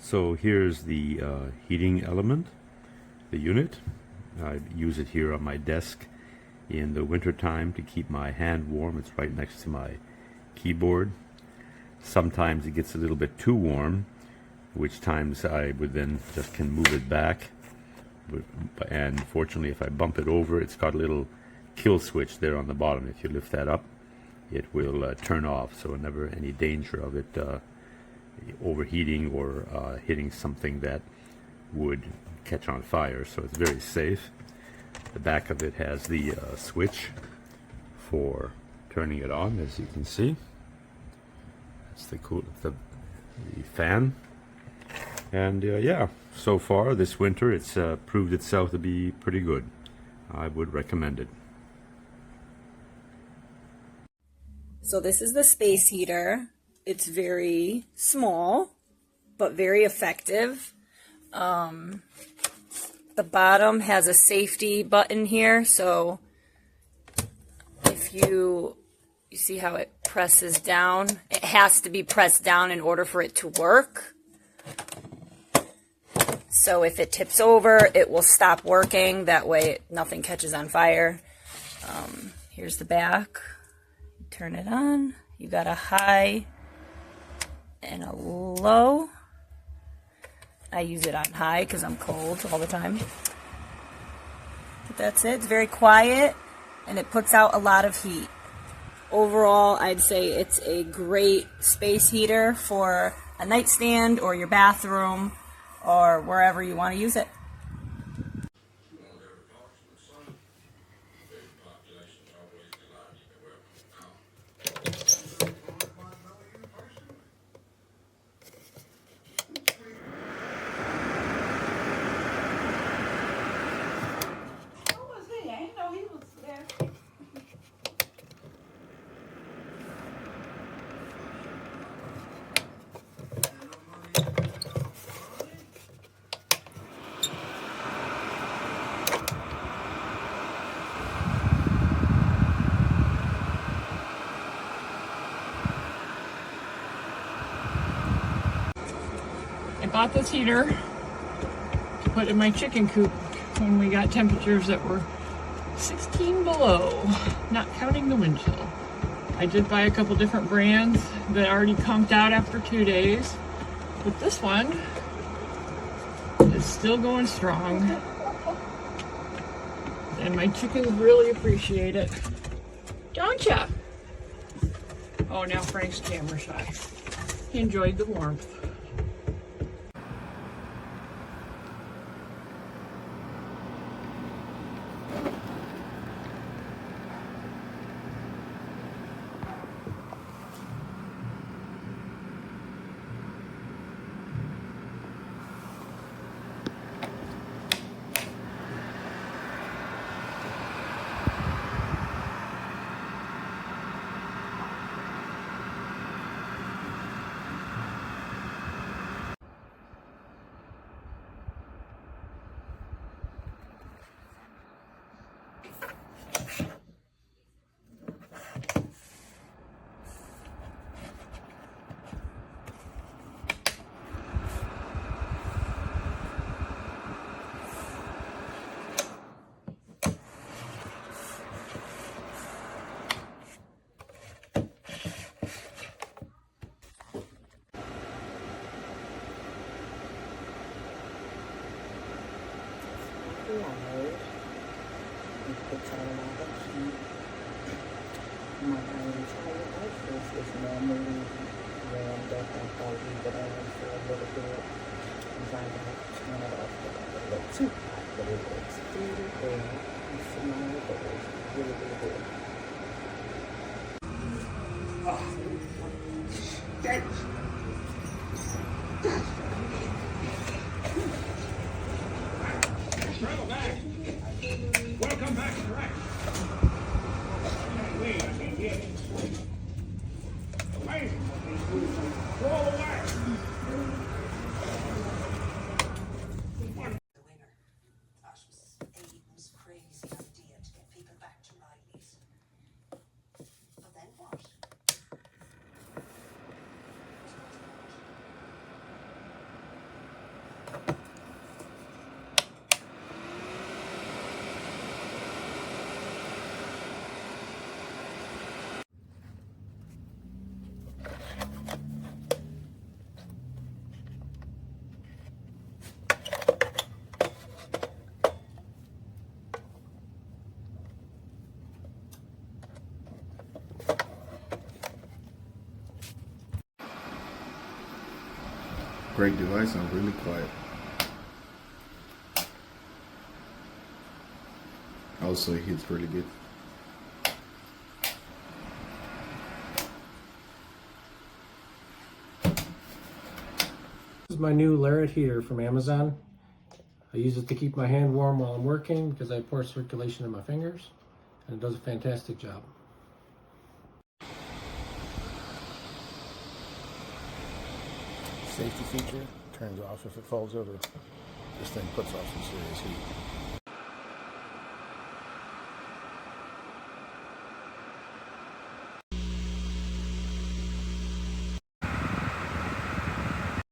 So here's the heating element, the unit. I use it here on my desk in the winter time to keep my hand warm. It's right next to my keyboard. Sometimes it gets a little bit too warm, which times I would then just can move it back. And fortunately, if I bump it over, it's got a little kill switch there on the bottom. If you lift that up, it will turn off, so never any danger of it overheating or hitting something that would catch on fire. So it's very safe. The back of it has the switch for turning it on, as you can see. That's the fan. And yeah, so far this winter it's proved itself to be pretty good. I would recommend it. So this is the space heater. It's very small, but very effective. The bottom has a safety button here, so if you see how it presses down, it has to be pressed down in order for it to work. So if it tips over, it will stop working. That way nothing catches on fire. Here's the back. Turn it on. You got a high and a low. I use it on high because I'm cold all the time. But that's it. It's very quiet and it puts out a lot of heat. Overall, I'd say it's a great space heater for a nightstand or your bathroom or wherever you want to use it. I bought this heater to put in my chicken coop when we got temperatures that were 16 below, not counting the wind chill. I did buy a couple different brands that already conked out after 2 days, but this one is still going strong. And my chickens really appreciate it. Don't ya? Oh, now Frank's camera shy. He enjoyed the warmth. It puts out a lot of heat. My entire life is normally rammed up. I thought we would on for a little bit and find out turn it off a little too hot, but it works really well. It's phenomenal, but it's really, really good. Welcome back, correct. Wait, I mean, yeah. Amazing what these foods do. All the way. The winner. That was Aiden's crazy idea to get people back to Riley's. But then what? great device. I'm really quiet. Also, it hits really good. This is my new Lerat heater from Amazon. I use it to keep my hand warm while I'm working because I have poor circulation in my fingers, and it does a fantastic job. Safety feature turns off if it falls over. This thing puts off some serious heat.